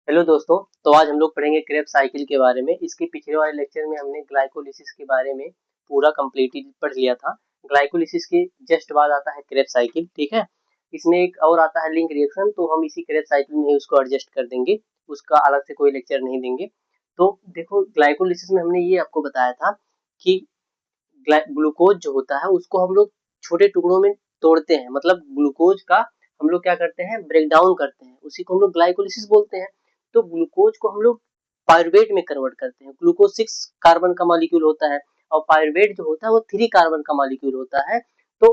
Hello दोस्तों। तो आज हम लोग पढ़ेंगे क्रेब्स साइकिल के बारे में। इसके पिछले वाले लेक्चर में हमने ग्लाइकोलिसिस के बारे में पूरा कंप्लीटली पढ़ लिया था। ग्लाइकोलिसिस के जस्ट बाद आता है क्रेब्स साइकिल, ठीक है। इसमें एक और आता है लिंक रिएक्शन, तो हम इसी क्रेब्स साइकिल में ही उसको एडजस्ट कर देंगे, उसका अलग से कोई लेक्चर नहीं देंगे। तो देखो, ग्लाइकोलिसिस में हमने ये आपको बताया था कि ग्लूकोज जो होता है उसको हम लोग छोटे टुकड़ों में तोड़ते हैं, मतलब ग्लूकोज का हम लोग क्या करते हैं, ब्रेक डाउन करते हैं, उसी को हम लोग ग्लाइकोलिसिस बोलते हैं। तो ग्लूकोज को हम लोग पायरुवेट में कन्वर्ट करते हैं। ग्लूकोज 6 कार्बन का मॉलिक्यूल होता है और पायरुवेट जो होता है वो 3 कार्बन का मॉलिक्यूल होता है। तो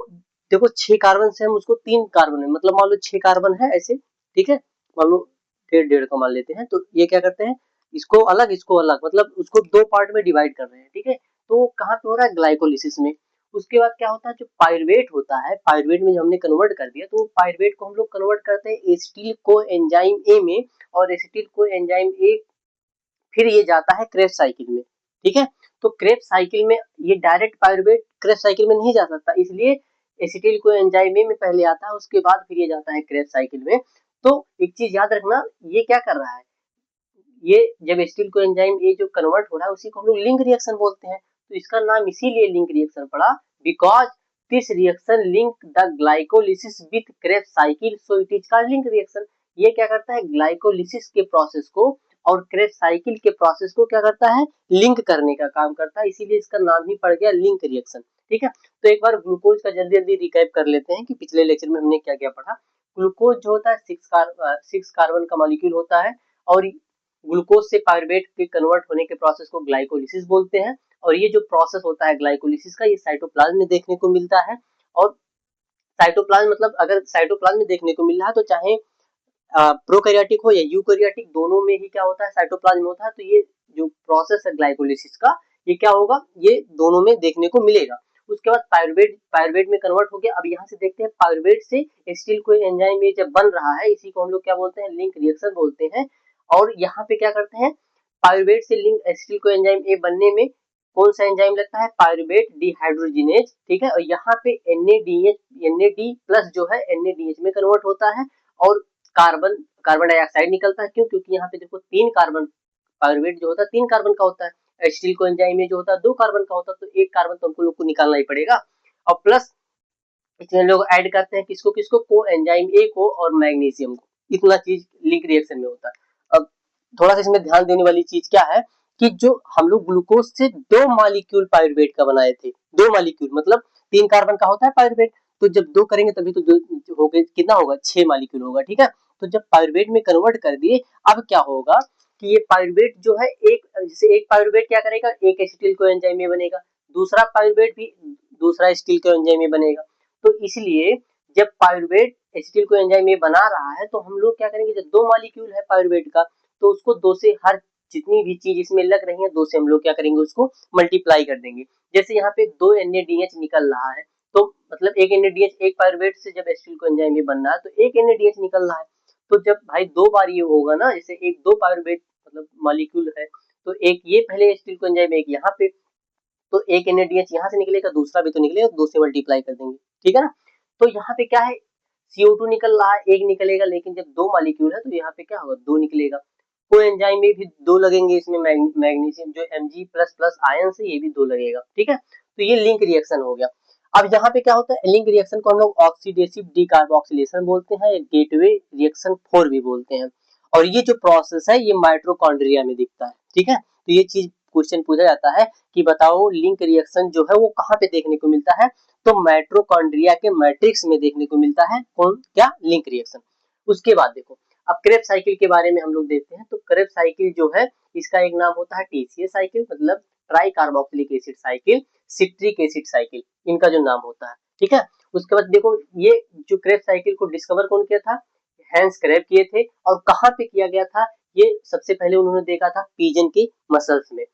देखो, 6 कार्बन से हम उसको 3 कार्बन में, मतलब मान लो 6 कार्बन है ऐसे, ठीक है, मान लो डेढ़ डेढ़ का मान लेते हैं, तो ये क्या करते हैं, इसको अलग, मतलब उसको दो पार्ट में डिवाइड कर रहे हैं, ठीक है। तो कहाँ पे हो रहा है, ग्लाइकोलिसिस में। उसके बाद क्या होता है, जो पायरुवेट होता है, पायरुवेट में हमने कन्वर्ट कर दिया, तो पायरुवेट को हम लोग कन्वर्ट करते हैं एसिटिल को एंजाइम ए में, और एसिटिल को एंजाइम ए फिर ये जाता है क्रेब्स साइकिल में, ठीक है। तो क्रेब्स साइकिल में ये डायरेक्ट पायरुवेट क्रेब्स साइकिल में नहीं जा सकता, इसलिए एसिटिल को एंजाइम ए में पहले आता है, उसके बाद फिर ये जाता है क्रेब्स साइकिल में। तो एक चीज याद रखना, ये क्या कर रहा है, ये जब एसिटिल को एंजाइम ए जो कन्वर्ट हो रहा है उसी को हम लोग लिंक रिएक्शन बोलते हैं। तो इसका नाम इसीलिए लिंक रिएक्शन पड़ा, because this reaction link the glycolysis with Krebs cycle, so it is called link reaction. ये क्या करता है, ग्लाइकोलिसिस के प्रोसेस को और क्रेब्स साइकिल के प्रोसेस को क्या करता है, लिंक करने का काम करता है, इसीलिए इसका नाम ही पड़ गया लिंक रिएक्शन, ठीक है। तो एक बार ग्लूकोज का जल्दी जल्दी रिकैप कर लेते हैं कि पिछले लेक्चर में हमने क्या क्या पढ़ा। ग्लूकोज जो होता है 6 कार्बन का मॉलिक्यूल होता है, और ग्लूकोज से पायरुवेट के कन्वर्ट होने के प्रोसेस को ग्लाइकोलिसिस बोलते हैं। और ये जो प्रोसेस होता है ग्लाइकोलिसिस का, ये साइटोप्लाज्म में देखने को मिलता है। और साइटोप्लाज्म मतलब अगर साइटोप्लाज्म में देखने को मिल रहा है तो चाहे प्रोकैरियोटिक हो या यूकैरियोटिक, दोनों में ही क्या होता है, साइटोप्लाज्म होता है। तो ये जो प्रोसेस है ग्लाइकोलिसिस का, ये क्या होगा, ये दोनों में देखने को मिलेगा। उसके बाद पायरुवेट पायरुवेट में कन्वर्ट हो गया। अब यहाँ से देखते हैं, पायरुवेट से एसिटिल को एंजाइम ये जब बन रहा है, इसी को हम लोग क्या बोलते हैं, लिंक रिएक्शन बोलते हैं। और यहाँ पे क्या करते हैं, पायरुवेट से लिंक एसिटिल को एंजाइम ए बनने में कौन सा एंजाइम लगता है, पायरुवेट डिहाइड्रोजिनेज, ठीक है। और यहाँ पे NAD प्लस जो है NADH में कन्वर्ट होता है, और कार्बन कार्बन डाइऑक्साइड निकलता है। क्यों, क्योंकि यहाँ पे देखो 3 कार्बन, पायरुवेट जो होता है 3 कार्बन का होता है, एसिटिल को एंजाइम में जो होता है 2 कार्बन का होता है, तो एक कार्बन तो हमको लोग को निकालना ही पड़ेगा। और प्लस इसमें लोग ऐड करते हैं किसको किसको, को एंजाइम ए को और मैग्नीशियम को। इतना चीज लिंक रिएक्शन में होता है। अब थोड़ा सा इसमें ध्यान देने वाली चीज क्या है, कि जो हम लोग ग्लूकोज से 2 मॉलिक्यूल पायरुवेट का बनाए थे, 2 मॉलिक्यूल मतलब 3 कार्बन का होता है पायरुवेट, तो जब 2 करेंगे तभी तो हो गए, कितना होगा, 6 मॉलिक्यूल होगा, ठीक है। तो जब पायरुवेट में कन्वर्ट कर दिए, अब क्या होगा कि ये पायरुवेट जो है, एक जैसे एक पायरुवेट क्या करेगा, एक एसिटिल को एंजाइम में बनेगा, दूसरा पायरुवेट भी दूसरा एसिटिल को एंजाइम में बनेगा। तो इसलिए जब पायरुवेट एसिटिल को एंजाइम में बना रहा है, तो हम लोग क्या करेंगे, जब 2 मॉलिक्यूल है पायरुवेट का, तो उसको 2 से, हर जितनी भी चीज इसमें लग रही है 2 से हम लोग क्या करेंगे, उसको मल्टीप्लाई कर देंगे। जैसे यहाँ पे 2 NADH निकल रहा है, तो मतलब एक NADH, एक पायरुवेट से जब एसिटिल को एंजाइम में बन रहा है तो एक NADH निकल रहा है। तो जब भाई 2 बार ये होगा ना, जैसे एक 2 पायरुवेट मतलब मॉलिक्यूल है, तो एक ये पहले एसिटिल को एंजाइम, एक यहाँ पे, तो एक NADH यहाँ से निकलेगा, दूसरा भी तो निकलेगा, 2 से मल्टीप्लाई कर देंगे, ठीक है ना। तो यहाँ पे क्या है, CO2 निकल रहा है, एक निकलेगा, लेकिन जब 2 मॉलिक्यूल है तो यहाँ पे क्या होगा, 2 निकलेगा। को एंजाइम में भी 2 लगेंगे, इसमें मैग्नीशियम जो Mg प्लस प्लस आयन से, ये भी 2 लगेगा, ठीक है। तो ये लिंक रिएक्शन हो गया। अब यहाँ पे क्या होता है, लिंक रिएक्शन को हम लोग ऑक्सीडेटिव डीकार्बोक्सिलेशन बोलते हैं, गेटवे रिएक्शन 4 भी बोलते हैं। और ये जो प्रोसेस है ये माइटोकॉन्ड्रिया में दिखता है, ठीक है। तो ये चीज क्वेश्चन पूछा जाता है कि बताओ लिंक रिएक्शन जो है वो कहाँ पे देखने को मिलता है, तो माइटोकॉन्ड्रिया के मैट्रिक्स में देखने को मिलता है, कौन क्या, लिंक रिएक्शन। उसके बाद देखो, अब क्रेब्स साइकिल के बारे में हम लोग देखते हैं। तो क्रेब्स साइकिल जो है, इसका एक नाम होता है TCA साइकिल, मतलब try carboxylic acid cycle, citric acid cycle, इनका जो नाम होता है, ठीक है। उसके बाद देखो, ये जो क्रेब्स साइकिल को डिस्कवर कौन किया था, हैंस क्रेब किए थे। और कहाँ पे किया गया था, ये सबसे पहले उन्होंने देखा था पिजन की मसल्स में।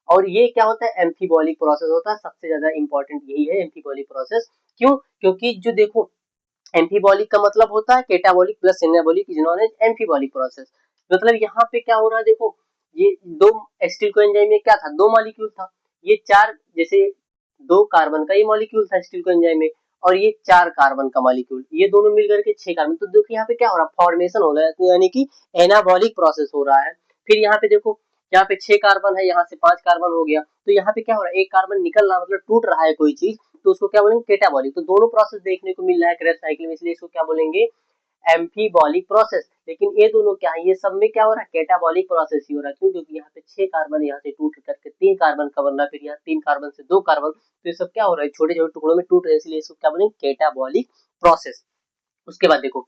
और ये क्या होता है, एम्फीबॉलिक प्रोसेस होता है, सबसे ज्यादा इंपॉर्टेंट यही है एम्फीबॉलिक प्रोसेस। क्यों, क्योंकि जो देखो, एम्फीबॉलिक का मतलब होता है catabolic plus anabolic is known as amphibolic process. मतलब यहाँ पे क्या हो रहा है, देखो, ये 2 एसिटिल कोएंजाइम में क्या था, 2 मॉलिक्यूल था, ये 4, जैसे 2 कार्बन का ये मॉलिक्यूल था एसिटिल कोएंजाइम में, और ये 4 कार्बन का मॉलिक्यूल, ये दोनों मिलकर के 6 कार्बन। तो देखो यहाँ पे क्या हो रहा है, फॉर्मेशन हो रहा है, तो यानी कि एनाबॉलिक प्रोसेस हो रहा है। फिर यहाँ पे देखो, यहाँ पे 6 कार्बन है, यहाँ से 5 कार्बन हो गया, तो यहाँ पे क्या हो रहा है, एक कार्बन निकल रहा, मतलब टूट रहा है कोई चीज, तो उसको क्या बोलेंगे, केटाबॉलिक। तो दोनों प्रोसेस देखने को मिल रहा है क्रेब्स साइकिल में, इसलिए इसको क्या बोलेंगे, एम्फीबॉलिक प्रोसेस। लेकिन ये दोनों क्या है, ये सब में क्या हो रहा है, कैटाबॉलिक प्रोसेस ही हो रहा है। क्यों, क्योंकि यहाँ पे 6 कार्बन यहाँ से टूट करके 3 कार्बन का बन रहा है, फिर यहाँ 3 कार्बन से 2 कार्बन, तो ये सब क्या हो रहा है, छोटे छोटे टुकड़ों में टूट रहे हैं, इसलिए इसको क्या बोलेंगे, कैटाबॉलिक प्रोसेस। उसके बाद देखो,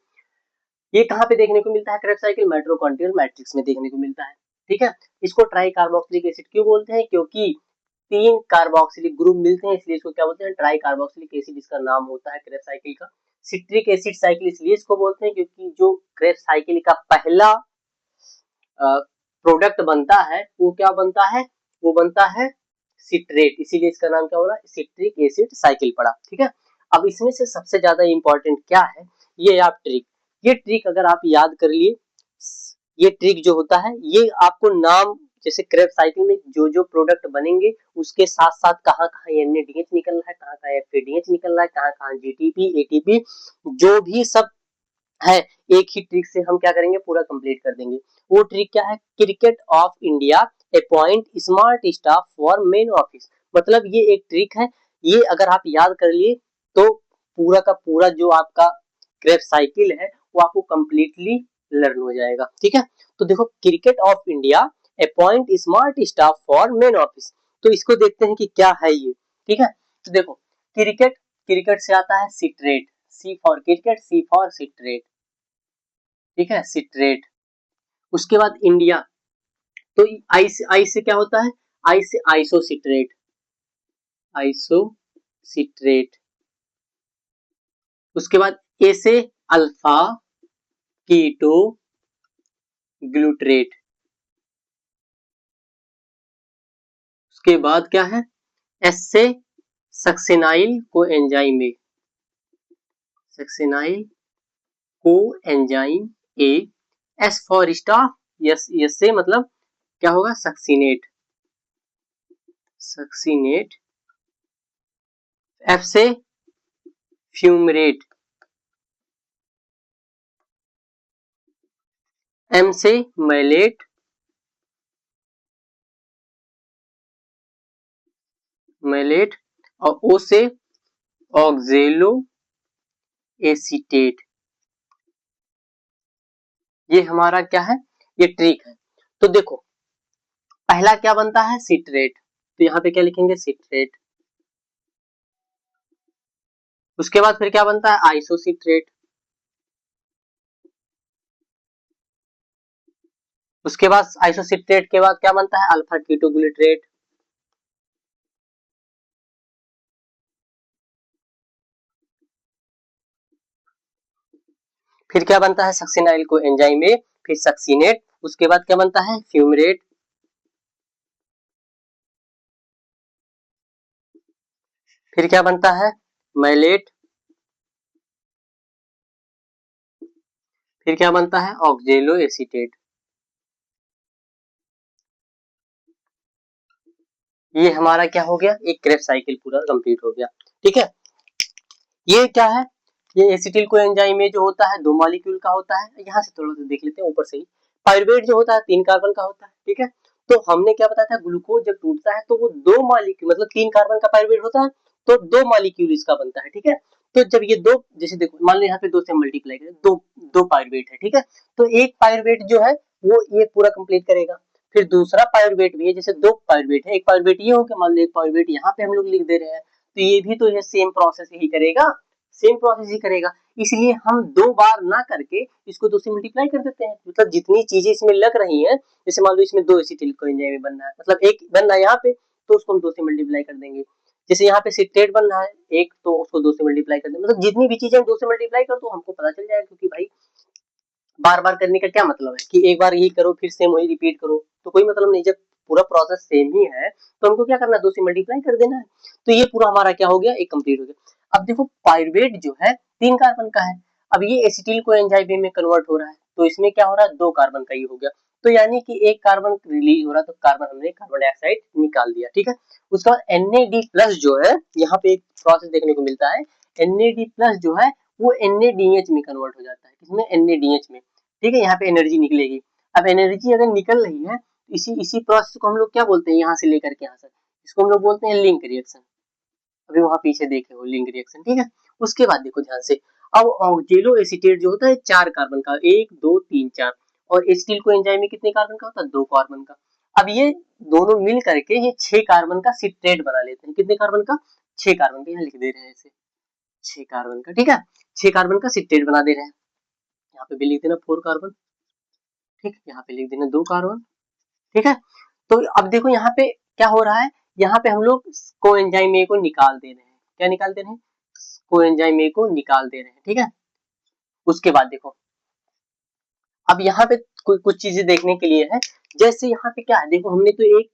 ये कहाँ पे देखने को मिलता है क्रेब्स साइकिल, माइटोकॉन्ड्रियल मैट्रिक्स में देखने को मिलता है। ठीक है, इसको ट्राई कार्बोक्सिलिक एसिड क्यों बोलते हैं, क्योंकि 3 कार्बोक्सिलिक ग्रुप मिलते हैं, इसलिए इसको क्या बोलते हैं, ट्राई कार्बोक्सिलिक एसिड इसका नाम होता है क्रेब्स साइकिल का। सिट्रिक एसिड साइकिल इसलिए इसको बोलते हैं क्योंकि जो क्रेब्स साइकिल का पहला प्रोडक्ट बनता है वो क्या बनता है, वो बनता है सिट्रेट, इसीलिए इसका नाम क्या हो रहा है, सिट्रिक एसिड साइकिल पड़ा। ठीक है, अब इसमें से सबसे ज्यादा इंपॉर्टेंट क्या है, ये आप ट्रिक, ये ट्रिक अगर आप याद कर लिए, ये ट्रिक जो होता है, ये आपको नाम, जैसे क्रेब्स साइकिल में जो जो प्रोडक्ट बनेंगे उसके साथ साथ कहाँ कहाँ NADH निकल रहा है, कहाँ कहाँ FADH निकल रहा है, कहाँ कहाँ GTP ATP जो भी सब है, एक ही ट्रिक से हम क्या करेंगे, पूरा कंप्लीट कर देंगे। वो ट्रिक क्या है, cricket of India appoint smart staff for main office, मतलब ये एक ट्रिक है, ये अगर आप याद कर लिए तो पूरा का पूरा जो आपका क्रेब्स साइकिल है वो आपको कंप्लीटली लर्न हो जाएगा। ठीक है, तो देखो, cricket of India appoint smart staff for main office, तो इसको देखते हैं कि क्या है ये। ठीक है, तो देखो, क्रिकेट, क्रिकेट से आता है citrate, C for cricket, C for citrate. ठीक है, सिट्रेट। उसके बाद इंडिया, तो आई से क्या होता है, आई से आइसोसिट्रेट, आइसोसिट्रेट। उसके बाद ए से अल्फा कीटो ग्लूट्रेट। उसके बाद क्या है, एस से सक्सेनाइल को एंजाइम ए, सक्सेनाइल को enzyme A. S for staff, yes, yes से मतलब क्या होगा, सक्सीनेट, सक्सीनेट। एफ से फ्यूमरेट, एम से मैलेट, मैलेट, और ओ से ऑक्जेलो एसीटेट। ये हमारा क्या है, ये ट्रिक है। तो देखो, पहला क्या बनता है, सिट्रेट, तो यहाँ पे क्या लिखेंगे, सिट्रेट। उसके बाद फिर क्या बनता है, आइसोसिट्रेट। उसके बाद आइसोसिट्रेट के बाद क्या बनता है, अल्फा कीटोग्लिट्रेट। फिर क्या बनता है, सक्सिनाइल को एंजाइम ए, फिर सक्सीनेट। उसके बाद क्या बनता है, फ्यूमरेट। फिर क्या बनता है, मैलेट। फिर क्या बनता है, ऑक्जेलो एसीटेट। ये हमारा क्या हो गया, एक क्रेब्स साइकिल पूरा कंप्लीट हो गया। ठीक है, ये क्या है, ये एसिटिल को एंजाइम में जो होता है 2 मॉलिक्यूल का होता है। यहाँ से थोड़ा सा देख लेते हैं ऊपर से ही, पाइरुवेट जो होता है 3 कार्बन का होता है। ठीक है, तो हमने क्या बताया था, ग्लूकोज जब टूटता है तो वो 2 मॉलिक्यूल, मतलब 3 कार्बन का पाइरुवेट होता है, तो 2 मॉलिक्यूल इसका बनता है। ठीक है, तो जब ये दो, जैसे देखो मान लो यहाँ पे 2 से मल्टीप्लाई करें, दो पाइरुवेट है। ठीक है, तो एक पाइरुवेट जो है वो ये पूरा कंप्लीट करेगा। फिर दूसरा पाइरुवेट भी है, जैसे 2 पाइरुवेट है, एक पाइरुवेट ये हो गया, मान लो एक पाइरुवेट यहाँ पे हम लोग लिख दे रहे हैं, तो ये भी तो ये सेम प्रोसेस ही करेगा, सेम प्रोसेस ही करेगा। इसलिए हम 2 बार ना करके इसको 2 से मल्टीप्लाई कर देते हैं, मतलब जितनी चीजें इसमें लग रही हैं, जैसे मान लो इसमें 2 एसिटिल को एंजाइम बनना है, मतलब एक बनना है यहाँ पे, तो उसको हम 2 से मल्टीप्लाई कर देंगे। जैसे यहाँ पे सिट्रेट बनना है एक, तो उसको 2 से मल्टीप्लाई कर देंगे, मतलब जितनी भी चीजें 2 से मल्टीप्लाई कर दो, हमको पता चल जाएगा। क्योंकि भाई बार बार करने का क्या मतलब है कि एक बार ये करो फिर सेम वही रिपीट करो, तो कोई मतलब नहीं। जब पूरा प्रोसेस सेम ही है तो हमको क्या करना है, 2 से मल्टीप्लाई कर देना है। तो ये पूरा हमारा क्या हो गया, एक कंप्लीट हो गया। अब देखो, पाइरुवेट जो है 3 कार्बन का है, अब ये एसिटिल को एंजाइम में कन्वर्ट हो रहा है, तो इसमें क्या हो रहा है, 2 कार्बन का ही हो गया, तो यानी कि एक कार्बन रिलीज हो रहा है, तो कार्बन हमने कार्बन डाइऑक्साइड निकाल दिया। ठीक है, उसके बाद NAD+ जो है, यहाँ पे एक प्रोसेस देखने को मिलता है, Na+ जो है वो NaDH में कन्वर्ट हो जाता है, किसमें, NaDH में, ठीक है। यहाँ पे एनर्जी निकलेगी। अब एनर्जी अगर निकल रही है इसी प्रोसेस को हम लोग क्या बोलते हैं, यहाँ से लेकर के यहाँ से, इसको हम लोग बोलते हैं लिंक रिएक्शन। अभी वहां पीछे देखे हो लिंक रिएक्शन, ठीक है। उसके बाद देखो ध्यान से, अब ऑक्जेलो एसीटेट जो होता है 4 कार्बन का, 1 2 3 4, और एसिटिल को एंजाइम में कितने कार्बन का होता है, 2 कार्बन का। अब ये दोनों मिल करके ये 6 कार्बन का सिट्रेट बना लेते हैं। कितने कार्बन का, 6 कार्बन का, यहाँ लिख दे रहे हैं इसे, 6 कार्बन का, ठीक है। 6 कार्बन का सिट्रेट बना दे रहे हैं। यहाँ पे भी लिख देना 4 कार्बन, ठीक, यहाँ पे लिख देना 2 कार्बन, ठीक है। तो अब देखो यहाँ पे क्या हो रहा है, यहाँ पे हम लोग कोएंजाइम ए को निकाल दे रहे हैं। क्या निकाल दे रहे हैं, कोएंजाइम ए को निकाल दे रहे हैं, ठीक है। उसके बाद देखो अब यहाँ पे कुछ चीजें देखने के लिए है। जैसे यहाँ पे क्या है, देखो हमने तो एक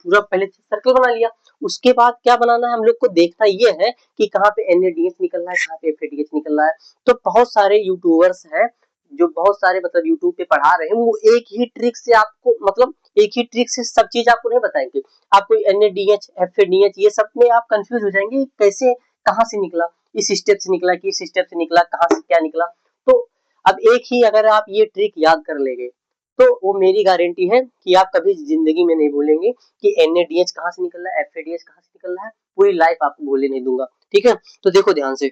पूरा पहले सर्कल बना लिया, उसके बाद क्या बनाना है, हम लोग को देखना ये है कि कहाँ पे NaDH निकल रहा है, कहाँ पे FADH निकल रहा है। तो बहुत सारे यूट्यूबर्स हैं जो बहुत सारे मतलब यूट्यूब पे पढ़ा रहे हैं, वो एक ही ट्रिक से आपको मतलब एक ही ट्रिक से सब चीज आपको नहीं बताएंगे। आपको NaDH FADH ये सब में आप कंफ्यूज हो जाएंगे, कैसे कहाँ से निकला, इस स्टेप से निकला कि इस स्टेप से निकला, कहाँ से क्या निकला। तो अब एक ही अगर आप ये ट्रिक याद कर लेंगे तो वो मेरी गारंटी है कि आप कभी जिंदगी में नहीं भूलेंगे कि NaDH कहाँ से निकल रहा है, FADH कहाँ से निकल रहा है, पूरी लाइफ आपको भूले नहीं दूंगा, ठीक है। तो देखो ध्यान से,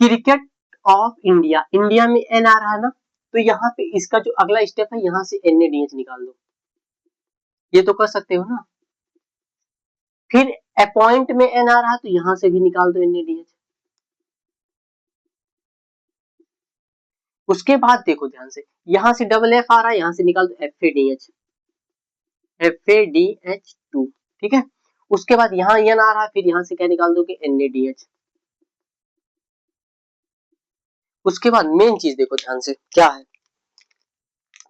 क्रिकेट ऑफ इंडिया, इंडिया में N आ रहा है ना, तो यहाँ पे इसका जो अगला स्टेप है, यहाँ से NaDH निकाल दो, ये तो कर सकते हो ना। फिर अपॉइंट में N आ रहा है तो यहाँ से भी निकाल दो NaDH। उसके बाद देखो ध्यान से, यहाँ से डबल F आ रहा है, यहाँ से निकाल दो FADH2, ठीक है। उसके बाद यहाँ N आ रहा है, फिर यहाँ से क्या निकाल दोगे, NaDH। उसके बाद मेन चीज देखो ध्यान से क्या है,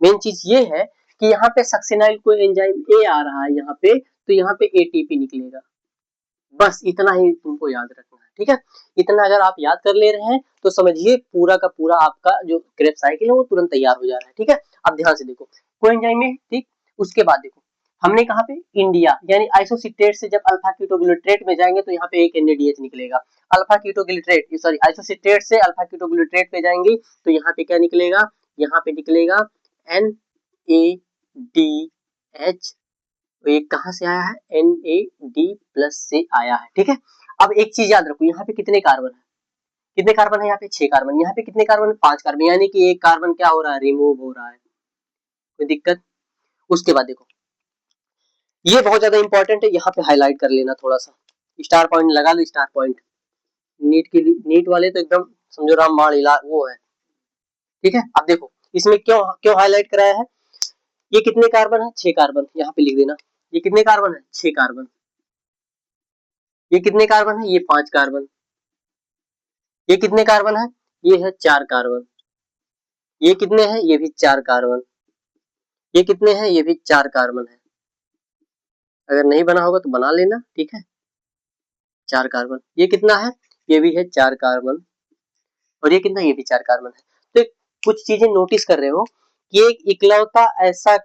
मेन चीज ये है कि यहाँ पे सक्सेनाइल को एंजाइम A आ रहा है यहाँ पे, तो यहाँ पे ATP निकलेगा। बस इतना ही तुमको याद रखना है, ठीक है। इतना अगर आप याद कर ले रहे हैं तो समझिए पूरा का पूरा आपका जो क्रेब्स साइकिल है वो तुरंत तैयार हो जा रहा है, ठीक है। अब ध्यान से देखो कोएंजाइम में, ठीक। उसके बाद देखो हमने कहा पे इंडिया यानी आइसोसिट्रेट से जब अल्फा कीटोग्लिसरेट में जाएंगे तो यहाँ पे एक NaDH निकलेगा। अल्फा कीटोग्लिसरेट सॉरी आइसोसिट्रेट से अल्फा कीटोग्लिसरेट पे जाएंगे तो यहाँ पे क्या निकलेगा, यहाँ पे निकलेगा NaDH। तो ये कहाँ से आया है, NaD+ से आया है, ठीक है। अब एक चीज याद रखो, यहाँ पे कितने कार्बन है, कितने कार्बन है, यहाँ पे 6 कार्बन, यहाँ पे कितने कार्बन है, 5 कार्बन, यानी कि एक कार्बन क्या हो रहा है, रिमूव हो रहा है, कोई दिक्कत। उसके बाद देखो ये बहुत ज्यादा इंपॉर्टेंट है, यहाँ पे हाईलाइट कर लेना थोड़ा सा, स्टार पॉइंट लगा लो, स्टार पॉइंट। नीट के लिए, नीट वाले तो एकदम समझो रामबाण इला वो है, ठीक है। अब देखो इसमें क्यों क्यों हाईलाइट कराया है, ये कितने कार्बन है, 6 कार्बन, यहाँ पे लिख देना। ये कितने कार्बन है, 6 कार्बन। ये कितने कार्बन है, ये 5 कार्बन। ये कितने कार्बन है, ये है 4 कार्बन। ये कितने हैं, ये भी 4 कार्बन। ये कितने हैं, ये भी 4 कार्बन है। अगर नहीं बना होगा तो बना लेना, ठीक है। 4 कार्बन। ये कितना है, ये भी है 4 कार्बन, और ये कितना, ये भी 4 कार्बन है। तो कुछ चीजें नोटिस कर रहे हो कि एक इकलौता ऐसा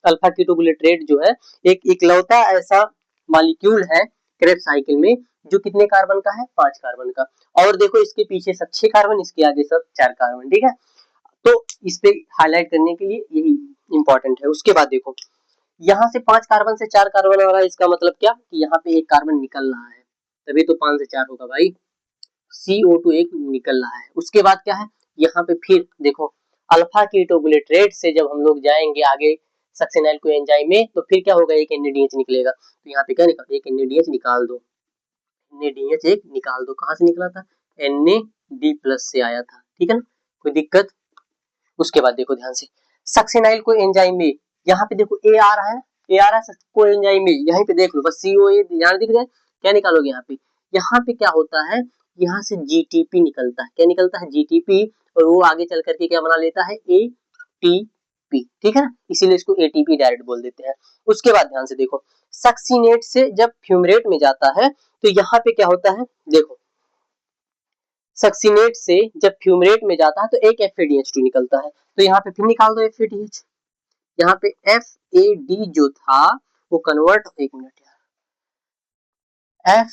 अल्फा कीटोग्लिसरेट जो है, एक इकलौता ऐसा मॉलिक्यूल है क्रेब्स साइकिल में जो कितने कार्बन का है, 5 कार्बन का। और देखो इसके पीछे सब 6 कार्बन, इसके आगे सब 4 कार्बन, ठीक है। तो इस पे हाईलाइट करने के लिए यही इंपॉर्टेंट है। उसके बाद देखो यहाँ से 5 कार्बन से 4 कार्बन हो रहा है, इसका मतलब क्या कि यहाँ पे एक कार्बन निकल रहा है, तभी तो 5 से 4 होगा भाई, CO2 एक निकल रहा है। उसके बाद क्या है, यहाँ पे फिर देखो अल्फा कीटोग्लिसरेट से जब हम लोग जाएंगे आगे सक्सेनाइल को एंजाइम में, तो फिर क्या होगा, एक NaDH निकलेगा। तो यहाँ पे क्या निकाल, एक NaDH निकाल दो, NaDH एक निकाल दो। कहाँ से निकला था, NaD+ से आया था, ठीक है ना, कोई दिक्कत। उसके बाद देखो ध्यान से सक्सेनाइल को एंजाइम में, यहाँ पे देखो A आ रहा है ना, A आ रहा है को एंजाइम में, यहीं पे देख लो बस COA यहाँ दिख जाए, क्या निकालोगे यहाँ पे क्या होता है, यहाँ से GTP निकलता है, क्या निकलता है, GTP, और वो आगे चल करके क्या बना लेता है, ATP, ठीक है ना, इसीलिए इसको ATP डायरेक्ट बोल देते हैं। उसके बाद ध्यान से देखो सक्सीनेट से जब फ्यूमरेट में जाता है तो यहाँ पे क्या होता है, देखो सक्सीनेट से जब फ्यूमरेट में जाता है तो एक FADH2 निकलता है, तो यहाँ पे फिर निकाल दो FADH। यहाँ पे FAD जो था वो कन्वर्ट, एक मिनट यार,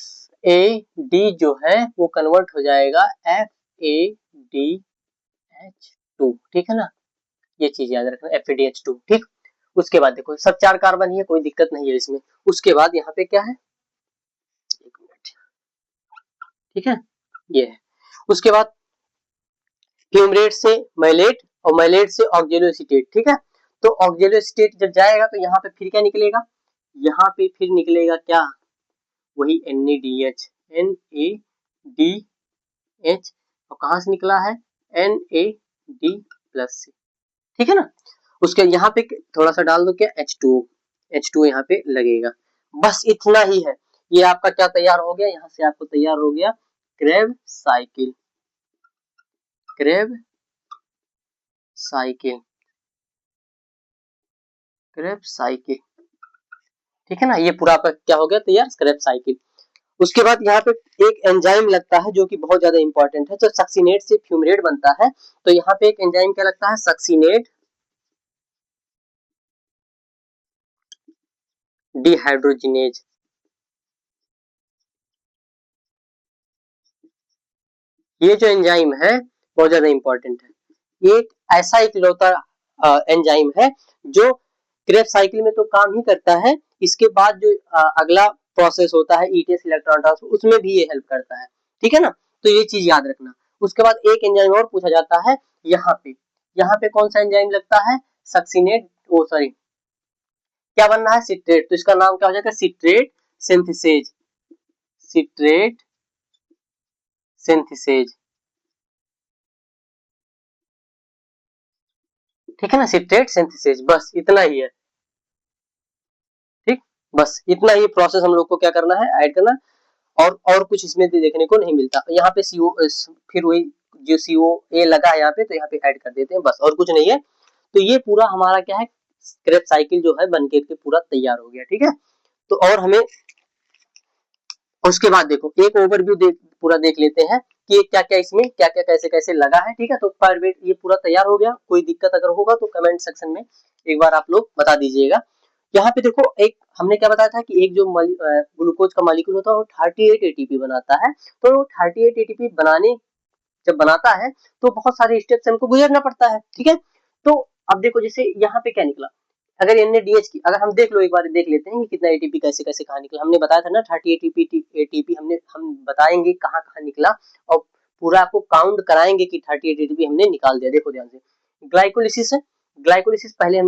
FAD जो है वो कन्वर्ट हो जाएगा FADH2, ठीक है ना, ये चीज याद रखना FADH2, ठीक। उसके बाद देखो सब 4 कार्बन ही है, कोई दिक्कत नहीं है इसमें। उसके बाद यहाँ पे क्या है, एक मिनट, ठीक है, ये है। उसके बाद फ्यूमरेट से मैलेट और मैलेट से ऑक्जेलोएसीटेट, ठीक है। तो ऑक्जेलोएसीटेट जब जाएगा तो यहाँ पे फिर क्या निकलेगा, यहाँ पे फिर निकलेगा क्या, वही NADH, NADH, और कहाँ से निकला है NAD+, ठीक है ना। उसके यहाँ पे थोड़ा सा डाल दो क्या, H2O यहाँ पे लगेगा, बस इतना ही है। ये आपका क्या तैयार हो गया, यहाँ से आपको तैयार हो गया Krebs cycle, Krebs cycle, Krebs cycle, ठीक है ना। ये पूरा आपका क्या हो गया तैयार, क्रेब साइकिल। उसके बाद यहाँ पे एक एंजाइम लगता है जो कि बहुत ज्यादा इंपॉर्टेंट है, जब सक्सीनेट से फ्यूमरेट बनता है तो यहाँ पे एक एंजाइम क्या लगता है, सक्सीनेट डिहाइड्रोजिनेज। ये जो एंजाइम है बहुत ज्यादा इंपॉर्टेंट है, ये एक ऐसा इकलौता एंजाइम है जो क्रेब साइकिल में तो काम ही करता है, इसके बाद जो अगला प्रोसेस होता है ETS इलेक्ट्रॉन ट्रांसफर, उसमें भी ये हेल्प करता है, ठीक है ना। तो ये चीज याद रखना। उसके बाद एक एंजाइम और पूछा जाता है यहाँ पे कौन सा एंजाइम लगता है, सक्सीनेट, ओ सॉरी, क्या बनना है, सिट्रेट, तो इसका नाम क्या हो जाएगा, सिट्रेट सिंथेसेज, सिट्रेट सिंथेसेज, ठीक है ना, सिट्रेट सिंथेसेज, बस इतना ही है, ठीक। बस इतना ही प्रोसेस हम लोग को क्या करना है, ऐड करना, और कुछ इसमें देखने को नहीं मिलता। यहाँ पे CO, फिर वही जो COA लगा है यहाँ पे, तो यहाँ पे ऐड कर देते हैं, बस और कुछ नहीं है। तो ये पूरा हमारा क्या है, क्रेब साइकिल जो है बनके के पूरा तैयार हो गया, ठीक है। तो और हमें उसके बाद देखो एक ओवरव्यू पूरा देख लेते हैं कि क्या क्या इसमें क्या क्या कैसे कैसे लगा है, ठीक है। तो पायरुवेट ये पूरा तैयार हो गया, कोई दिक्कत अगर होगा तो कमेंट सेक्शन में एक बार आप लोग बता दीजिएगा। यहाँ पे देखो एक हमने क्या बताया था कि एक जो ग्लूकोज का मॉलिक्यूल होता है वो 38 ATP बनाता है, तो 38 ATP बनाने जब बनाता है तो बहुत सारे स्टेप्स हमको गुजरना पड़ता है, ठीक है। तो अब देखो जैसे यहाँ पे क्या निकला, अगर NADH की अगर हम देख लो, एक बार देख लेते हैं कि कितना ATP कैसे कैसे कहाँ निकला। हमने बताया था ना 30 ATP हम बताएंगे कहाँ कहाँ निकला, और पूरा आपको काउंट कराएंगे कि 38 ATP हमने निकाल दिया। देखो ध्यान से, ग्लाइकोलिसिस है, ग्लाइकोलिसिस पहले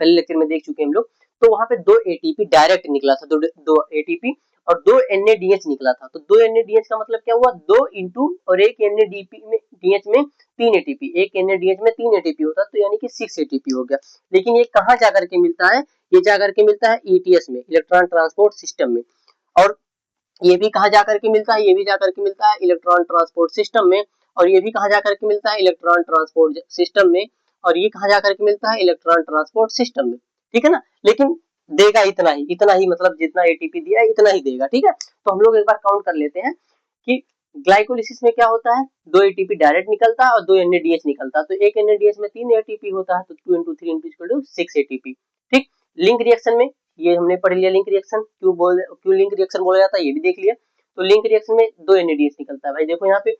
लेक्चर में देख चुके हैं हम लोग। तो वहां पे 2 ATP डायरेक्ट निकला था, दो ATP और 2 NADH निकला था। तो 2 NADH का मतलब क्या हुआ, 2 इंटू और एक NADH में 3 ATP, एक NADH में 3 ATP होता, तो यानी कि 6 ATP हो गया। लेकिन ये कहाँ जाकर के मिलता है, ये जाकर के मिलता है ETS में, इलेक्ट्रॉन ट्रांसपोर्ट सिस्टम में। और ये भी कहाँ जाकर के मिलता है, ये भी जाकर के मिलता है इलेक्ट्रॉन ट्रांसपोर्ट सिस्टम में। और ये भी कहाँ जाकर के मिलता है, इलेक्ट्रॉन ट्रांसपोर्ट सिस्टम में। और ये कहाँ जाकर के मिलता है, इलेक्ट्रॉन ट्रांसपोर्ट सिस्टम में, ठीक है ना। लेकिन देगा इतना ही मतलब जितना एटीपी दिया है इतना ही देगा, ठीक है। तो हम लोग एक बार काउंट कर लेते हैं कि ग्लाइकोलिसिस में क्या होता है, 2 एटीपी डायरेक्ट निकलता है और 2 NADH निकलता है। तो एक NADH में 3 एटीपी होता है, तो 2 into 3 into 6 एटीपी, ठीक। लिंक रिएक्शन में ये हमने पढ़ लिया, लिंक रिएक्शन क्यों लिंक रिएक्शन बोला जाता है ये भी देख लिया। तो लिंक रिएक्शन में 2 NADH निकलता है भाई। देखो यहाँ पे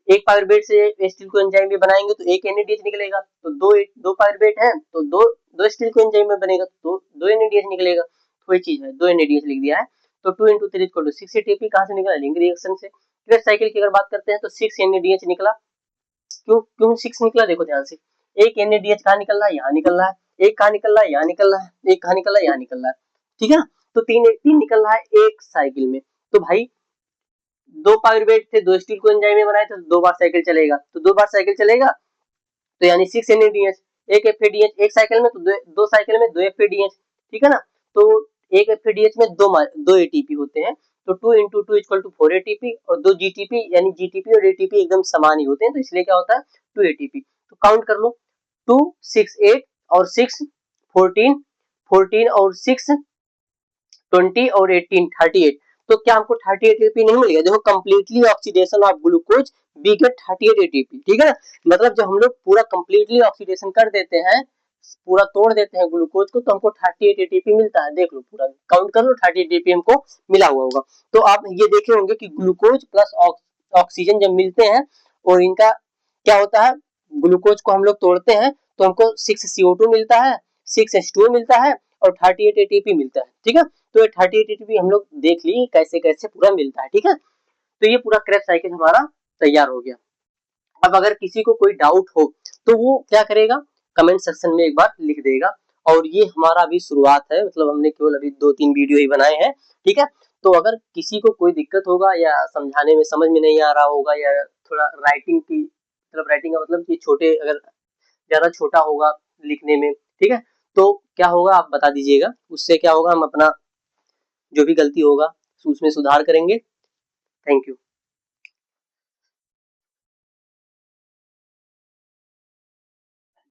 एक पायरुवेट से स्टील को एंजाइम में बनाएंगे तो एक NADH निकलेगा, तो दो पायरुवेट है तो दो स्टील को एंजाइम में बनेगा तो दो NADH निकलेगा। तो ये चीज है, 2 NADH लिख दिया है। तो 2 into 3 equal to 6 ATP कहाँ से निकला, लिंक रिएक्शन से। क्रेब साइकिल की अगर बात करते हैं तो 6 NADH निकला। क्यों क्यों 6 निकला, देखो ध्यान से, एक NADH कहाँ निकल रहा है, यहाँ निकल रहा है, एक कहाँ निकल रहा है, यहाँ निकल रहा है, एक कहाँ निकल रहा है, यहाँ निकल रहा है, ठीक है ना। तो तीन निकल रहा है एक साइकिल में। तो भाई दो पायरुवेट थे, दो स्टील को एंजाइम में बनाए थे, तो 2 बार साइकिल चलेगा, तो 2 बार साइकिल चलेगा तो यानी 6 NADH, एक FADH एक साइकिल में, तो दो साइकिल में 2 FADH, ठीक है ना। तो एक FADH में दो ATP होते हैं, तो 2 into 2 equal to 4 ATP और 2 GTP, यानी GTP और ATP एकदम समान ही होते हैं, तो इसलिए क्या होता है 2 ATP। तो काउंट कर लो, 2 6 8 और 6 14, 14 और 6 20 और 18 38। तो क्या हमको 38 ATP नहीं मिल गया, देखो completely oxidation of glucose we get 38 ATP, ठीक है ना। मतलब जब हम लोग पूरा कंप्लीटली ऑक्सीडेशन कर देते हैं पूरा तोड़ देते हैं ग्लूकोज को तो हमको 38 एटीपी मिलता है। देख लो पूरा काउंट कर लो, 38 एटीपी हमको मिला हुआ होगा। तो आप ये देखे होंगे कि ग्लूकोज प्लस ऑक्सीजन जब मिलते हैं और इनका क्या होता है, ग्लूकोज को हम लोग तोड़ते हैं तो हमको 6 CO2 मिलता है, 6 H2O मिलता है और 38 एटीपी मिलता है। ठीक है, तो ये 38 एटीपी हम लोग देख ली कैसे कैसे पूरा मिलता है। ठीक है, तो ये पूरा क्रेब्स साइकिल हमारा तैयार हो गया। अब अगर किसी को कोई डाउट हो तो वो क्या करेगा, कमेंट सेक्शन में एक बार लिख देगा। और ये हमारा अभी शुरुआत है, मतलब हमने केवल अभी 2-3 वीडियो ही बनाए हैं। ठीक है, तो अगर किसी को कोई दिक्कत होगा या समझाने में समझ में नहीं आ रहा होगा या थोड़ा राइटिंग की मतलब राइटिंग का मतलब कि छोटे अगर ज्यादा छोटा होगा लिखने में, ठीक है, तो क्या होगा आप बता दीजिएगा, उससे क्या होगा हम अपना जो भी गलती होगा उसमें सुधार करेंगे। Thank you.